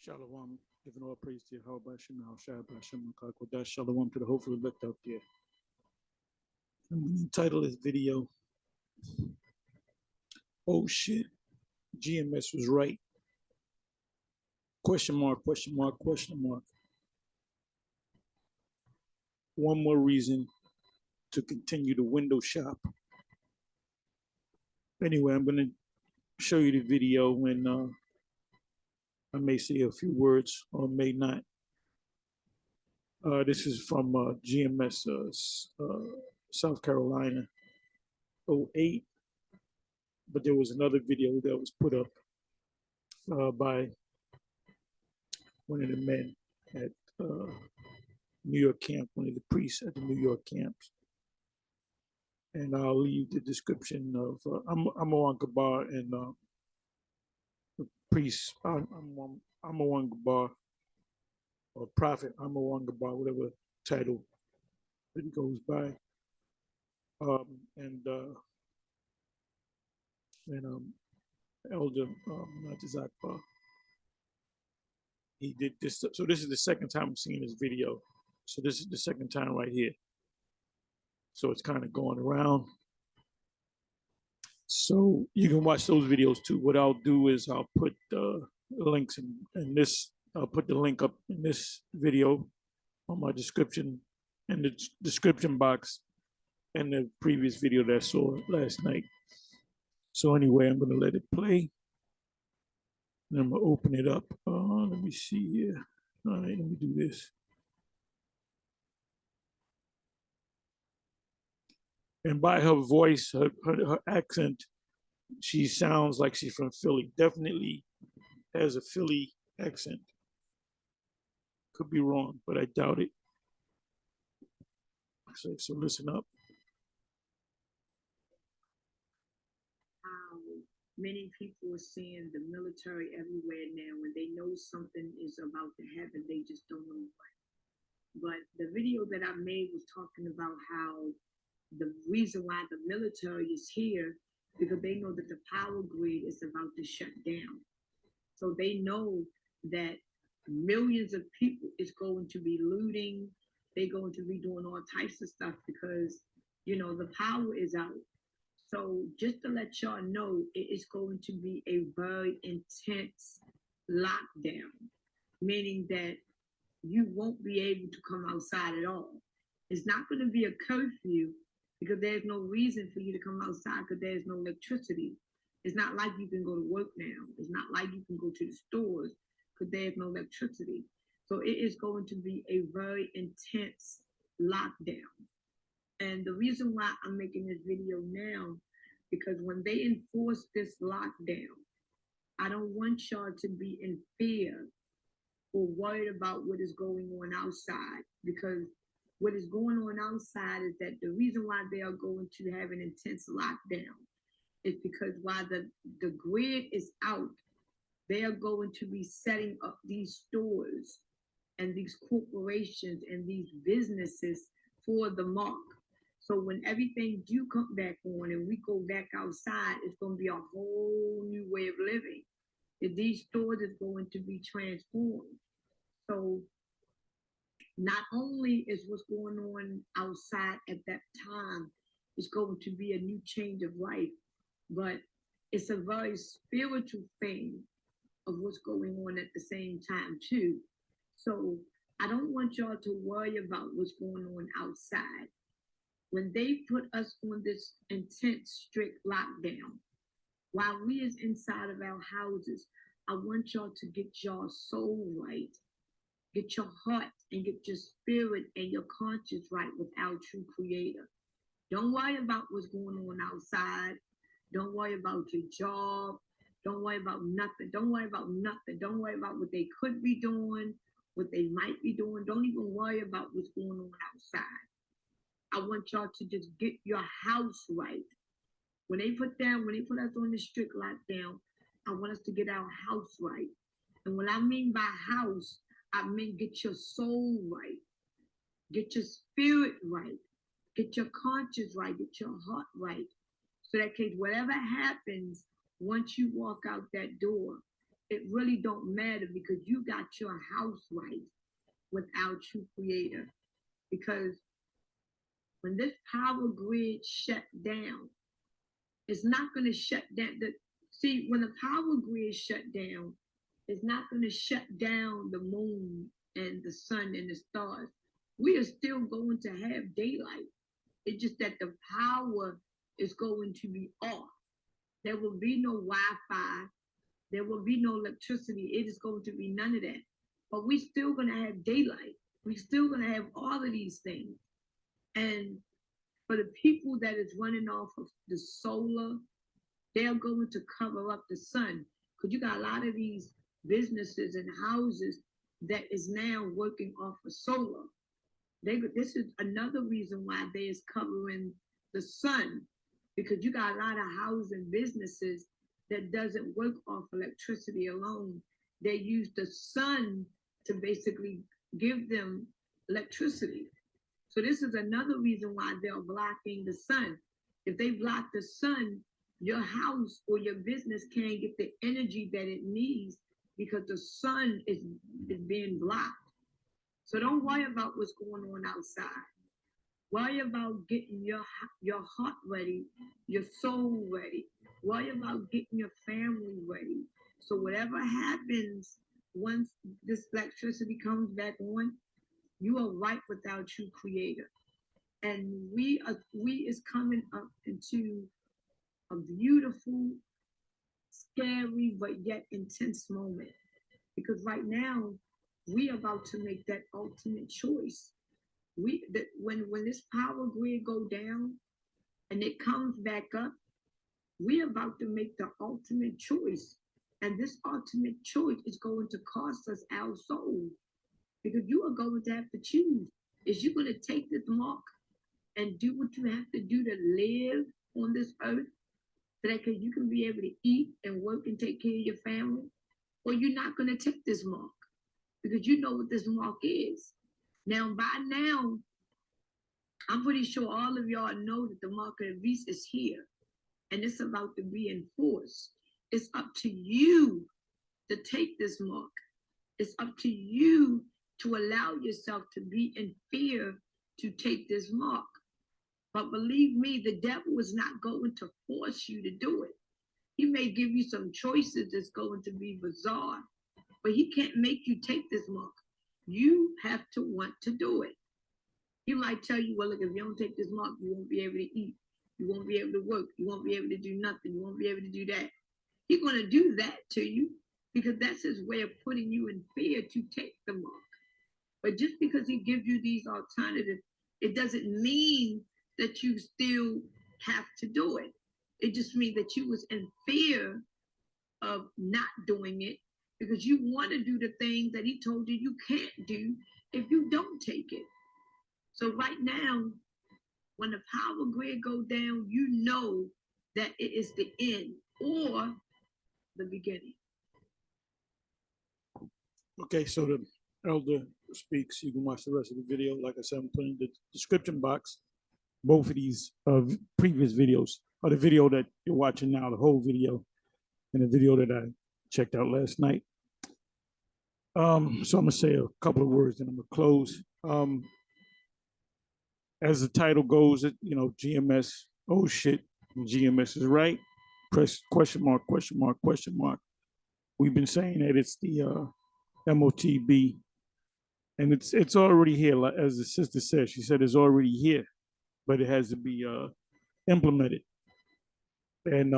Shalom, giving all praise to Yahweh Shem Kodash. Shalom to the hopefully looked up there. I'm going to entitle this video, "Oh shit, GMS was right." Question mark, question mark, question mark. One more reason to continue to window shop. Anyway, I'm going to show you the video when I may say a few words or may not. This is from GMS South Carolina, 08. But there was another video that was put up by one of the men at New York camp, one of the priests at the New York camps. And I'll leave the description of Amawan Gabar and the priest Amawan Gabar, or prophet Amawan Gabar, whatever title that he goes by. And Elder Natazakbar. He did this. So this is the second time I'm seeing this video. So this is the second time right here. So it's kind of going around. So you can watch those videos too. What I'll do is I'll put links in this. I'll put the link up in this video on my description, in the description box, and the previous video that I saw last night. So anyway, I'm going to let it play. And I'm going to open it up. Let me see here. All right, let me do this. And by her voice, her accent, she sounds like she's from Philly. Definitely has a Philly accent. Could be wrong, but I doubt it. So listen up. Many people are seeing the military everywhere now. When they know something is about to happen, they just don't know what. But the video that I made was talking about how the reason why the military is here, because they know that the power grid is about to shut down. So they know that millions of people is going to be looting. They're going to be doing all types of stuff because, you know, the power is out. So just to let y'all know, it is going to be a very intense lockdown, meaning that you won't be able to come outside at all. It's not going to be a curfew because there's no reason for you to come outside because there's no electricity. It's not like you can go to work now. It's not like you can go to the stores because there's no electricity. So it is going to be a very intense lockdown. And the reason why I'm making this video now, because when they enforce this lockdown, I don't want y'all to be in fear or worried about what is going on outside. Because what is going on outside is that the reason why they are going to have an intense lockdown is because while the grid is out, they are going to be setting up these stores and these corporations and these businesses for the mark. So when everything do come back on and we go back outside, it's going to be a whole new way of living. And these stores is going to be transformed. So not only is what's going on outside at that time, it's going to be a new change of life, but it's a very spiritual thing of what's going on at the same time too. So I don't want y'all to worry about what's going on outside. When they put us on this intense, strict lockdown, while we is inside of our houses, I want y'all to get your soul right, get your heart and get your spirit and your conscience right with our true creator. Don't worry about what's going on outside. Don't worry about your job. Don't worry about nothing. Don't worry about nothing. Don't worry about what they could be doing, what they might be doing. Don't even worry about what's going on outside. I want y'all to just get your house right. When they put us on the strict lockdown, I want us to get our house right. And what I mean by house, I mean get your soul right, get your spirit right, get your conscience right, get your heart right. So that case, whatever happens, once you walk out that door, it really don't matter because you got your house right without you, creator. Because when this power grid shut down, it's not going to shut down. See, when the power grid shut down, it's not going to shut down the moon and the sun and the stars. We are still going to have daylight. It's just that the power is going to be off. There will be no Wi-Fi. There will be no electricity. It is going to be none of that. But we still going to have daylight. We still going to have all of these things. And for the people that is running off of the solar, they're going to cover up the sun. Because you got a lot of these businesses and houses that is now working off of solar. This is another reason why they is covering the sun, because you got a lot of housing businesses that doesn't work off electricity alone. They use the sun to basically give them electricity. So this is another reason why they're blocking the sun. If they block the sun, your house or your business can't get the energy that it needs because the sun is being blocked. So don't worry about what's going on outside. Worry about getting your heart ready, your soul ready. Worry about getting your family ready. So whatever happens once this electricity comes back on, you are right without you, creator. And we is coming up into a beautiful, scary, but yet intense moment. Because right now, we are about to make that ultimate choice. When this power grid go down and it comes back up, we're about to make the ultimate choice. And this ultimate choice is going to cost us our soul. Because you are going to have to choose. Is you going to take this mark and do what you have to do to live on this earth so that you can be able to eat and work and take care of your family? Or you're not going to take this mark because you know what this mark is. Now, by now, I'm pretty sure all of y'all know that the mark of the beast is here and it's about to be enforced. It's up to you to take this mark. It's up to you to allow yourself to be in fear to take this mark. But believe me, the devil is not going to force you to do it. He may give you some choices that's going to be bizarre, but he can't make you take this mark. You have to want to do it. He might tell you, well, look, if you don't take this mark, you won't be able to eat. You won't be able to work. You won't be able to do nothing. You won't be able to do that. He's going to do that to you because that's his way of putting you in fear to take the mark. But just because he gives you these alternatives, it doesn't mean that you still have to do it. It just means that you was in fear of not doing it because you want to do the things that he told you can't do if you don't take it. So right now, when the power grid goes down, you know that it is the end or the beginning. Okay, so the elder speaks. You can watch the rest of the video. Like I said, I'm putting the description box. Both of these previous videos, or the video that you're watching now, the whole video, and the video that I checked out last night. So I'm gonna say a couple of words, and I'm gonna close. As the title goes, GMS. Oh shit, GMS is right. Press question mark, question mark, question mark. We've been saying that it's the MOTB, and it's already here. As the sister said, she said it's already here, but it has to be implemented. And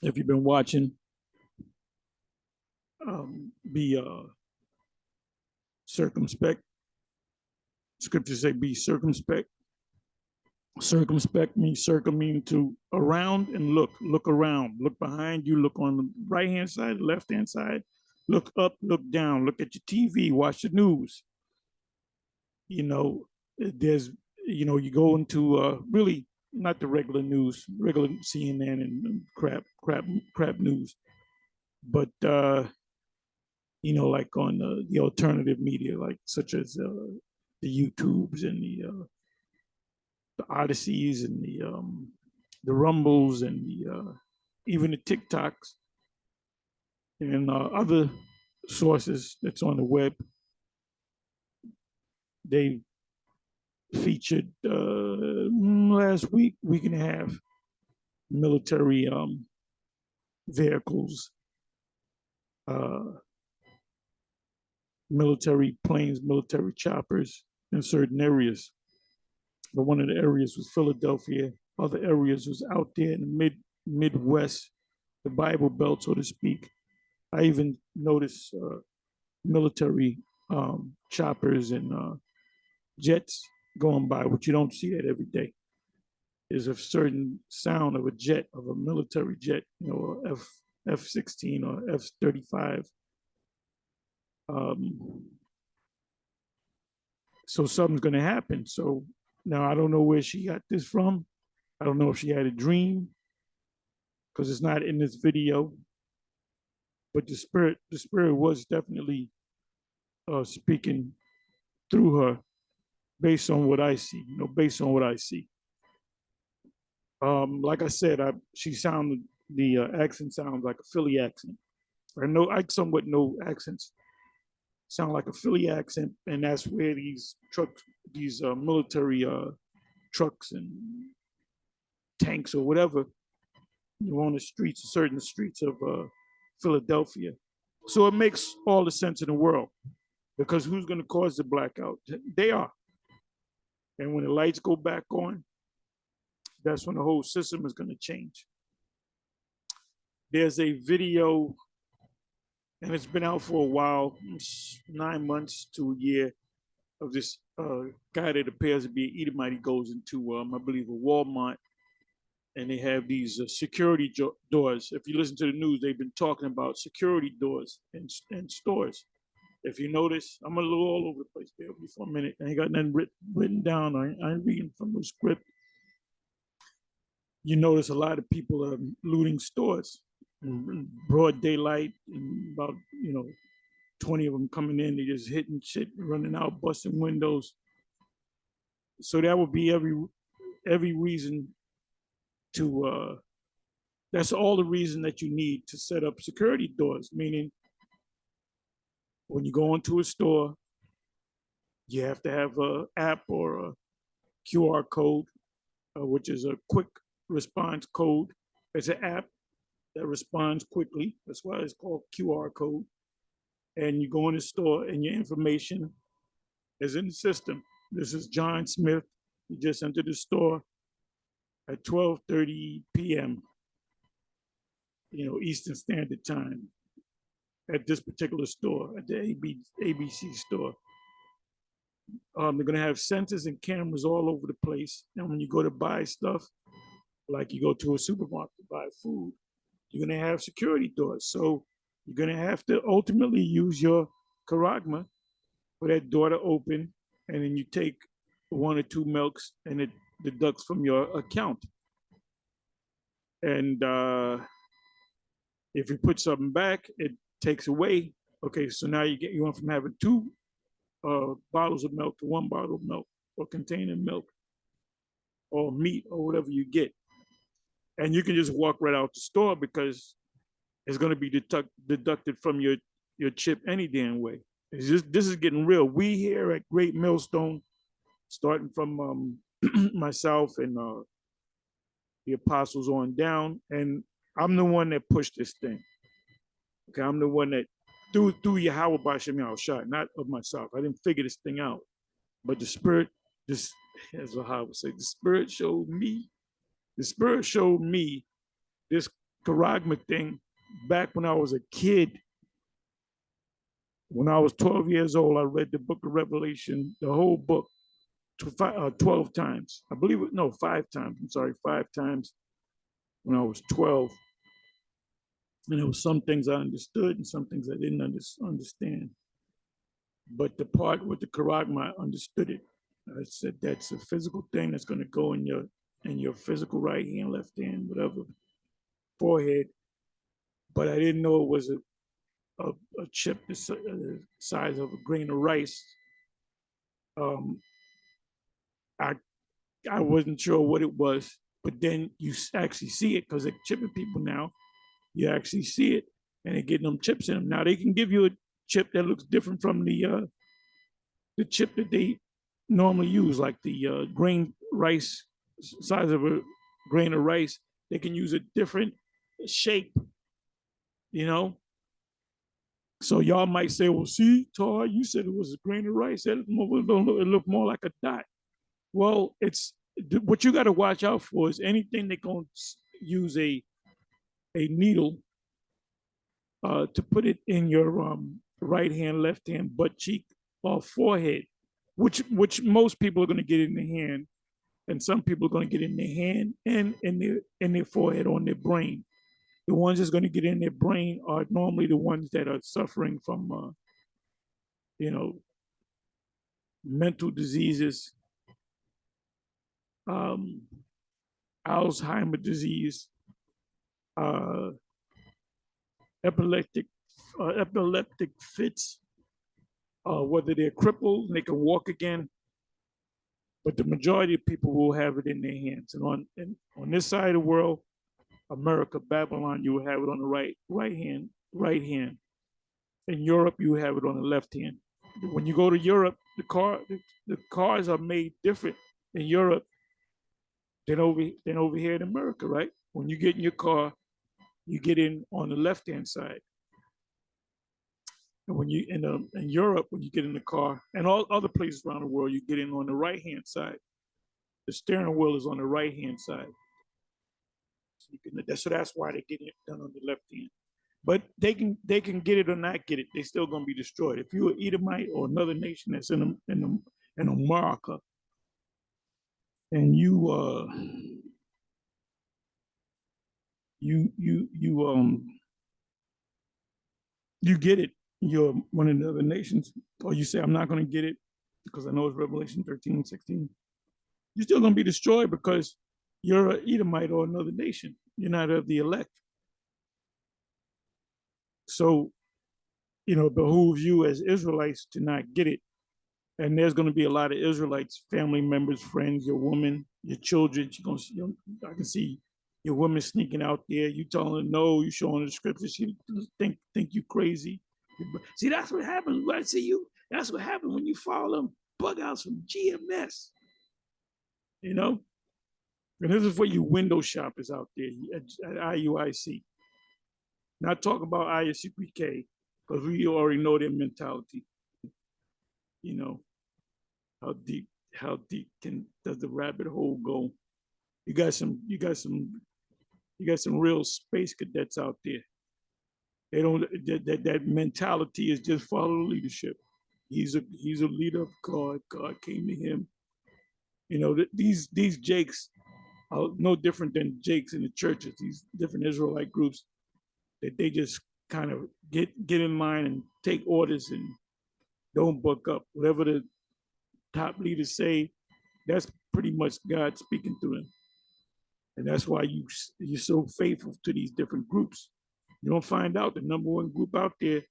if you've been watching, be circumspect. Scriptures say be circumspect. Circumspect means to around and look around, look behind you, look on the right hand side, left hand side, look up, look down, look at your TV, watch the news. There's, you go into really not the regular news, regular CNN and crap news, but like on the alternative media, like such as the YouTubes and the Odysseys and the Rumbles and the even the TikToks. and other sources that's on the web. They featured last week and a half, military vehicles, uh, military planes, military choppers in certain areas. But one of the areas was Philadelphia. Other areas was out there in the Midwest, the Bible Belt, so to speak. I even noticed military choppers and jets going by, which you don't see that every day. There's a certain sound of a jet, of a military jet, F-16 or F-35. So something's going to happen. So now I don't know where she got this from. I don't know if she had a dream because it's not in this video. But the spirit was definitely speaking through her, based on what I see. Based on what I see. Like I said, she sounded the accent sounds like a Philly accent. I know I somewhat know accents sound like a Philly accent, and that's where these trucks, these military trucks and tanks or whatever, on the streets, certain streets of Philadelphia. So it makes all the sense in the world, because who's going to cause the blackout? They are. And when the lights go back on, that's when the whole system is going to change. There's a video, and it's been out for a while, 9 months to a year, of this guy that appears to be an Edomite. He goes into, I believe, a Walmart, and they have these security doors. If you listen to the news, they've been talking about security doors in stores. If you notice, I'm a little all over the place. Bear with me for a minute. I ain't got nothing written down. I ain't reading from the script. You notice a lot of people are looting stores in broad daylight, and about 20 of them coming in. They just hitting shit, running out, busting windows. So that would be every reason to. That's all the reason that you need to set up security doors. Meaning, when you go into a store, you have to have an app or a QR code, which is a quick response code. It's an app that responds quickly. That's why it's called QR code. And you go in the store, and your information is in the system. This is John Smith. He just entered the store at 12:30 p.m. Eastern Standard Time, at this particular store, at the ABC store. They're gonna have sensors and cameras all over the place. And when you go to buy stuff, like you go to a supermarket to buy food, you're gonna have security doors. So you're gonna have to ultimately use your charagma for that door to open, and then you take one or two milks, and it deducts from your account. And if you put something back, it takes away. Okay, so now you went from having two bottles of milk to one bottle of milk, or containing milk, or meat, or whatever you get. And you can just walk right out the store, because it's going to be deducted from your chip any damn way. This is getting real. We here at Great Millstone, starting from myself and the apostles on down, and I'm the one that pushed this thing. Okay, I'm the one that through Yahweh Bashem Yahushua, not of myself. I didn't figure this thing out, but the Spirit, this, as I would say, the Spirit showed me. The Spirit showed me this charagma thing back when I was a kid. When I was 12 years old, I read the book of Revelation, the whole book, 12 times. I believe it, no, 5 times. I'm sorry, 5 times when I was 12. And there were some things I understood and some things I didn't understand. But the part with the charagma, I understood it. I said that's a physical thing that's going to go in your physical right hand, left hand, whatever, forehead. But I didn't know it was a chip the size of a grain of rice. I I wasn't sure what it was, but then you actually see it, because they're chipping people now. You actually see it, and they're getting them chips in them. Now they can give you a chip that looks different from the chip that they normally use, like the grain rice, size of a grain of rice. They can use a different shape, you know. So y'all might say, well, see, Tar, you said it was a grain of rice. It looked more like a dot. Well, it's what you got to watch out for is anything they're going to use a needle to put it in your right hand, left hand, butt cheek, or forehead, which most people are going to get in their hand, and some people are going to get in their hand and in their forehead, on their brain. The ones that's going to get in their brain are normally the ones that are suffering from, you know, mental diseases, um, Alzheimer's disease, uh, epileptic epileptic fits, whether they're crippled and they can walk again. But the majority of people will have it in their hands. And on this side of the world, America, Babylon, you will have it on the right hand. In Europe, you have it on the left hand. When you go to Europe, the cars are made different in Europe than over here in America, right? When you get in your car, you get in on the left hand side. And when you in Europe, when you get in the car, and all other places around the world, you get in on the right hand side. The steering wheel is on the right hand side. So that's why they get it done on the left hand. But they can get it or not get it. They're still gonna be destroyed. If you're an Edomite or another nation that's in America, and you get it, you're one of the other nations, or you say I'm not gonna get it because I know it's Revelation 13:16. You're still gonna be destroyed because you're an Edomite or another nation. You're not of the elect. So, it behooves you as Israelites to not get it. And there's going to be a lot of Israelites, family members, friends, your woman, your children. I can see your woman sneaking out there. You telling her no, you showing her the scriptures. She think you crazy. See, that's what happens. I see you. That's what happens when you follow them bug outs from GMS. And this is for you window shoppers out there at IUIC. Not talking about ISUPK, because we already know their mentality. How deep does the rabbit hole go? You got some real space cadets out there. They don't that mentality is just follow leadership. He's a leader of God. God came to him. These Jakes are no different than Jakes in the churches. These different Israelite groups that they just kind of get in line and take orders and don't buck up. Whatever the top leaders say, that's pretty much God speaking through them. And that's why you're so faithful to these different groups. You don't find out the number one group out there.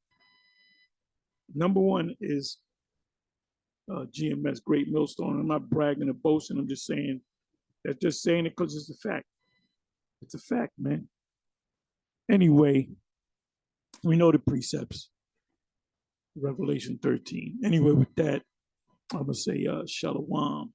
Number one is GMS, Great Millstone. I'm not bragging or boasting. I'm just saying it because it's a fact. It's a fact, man. Anyway, we know the precepts. Revelation 13. Anyway, with that, I'm going to say shalom.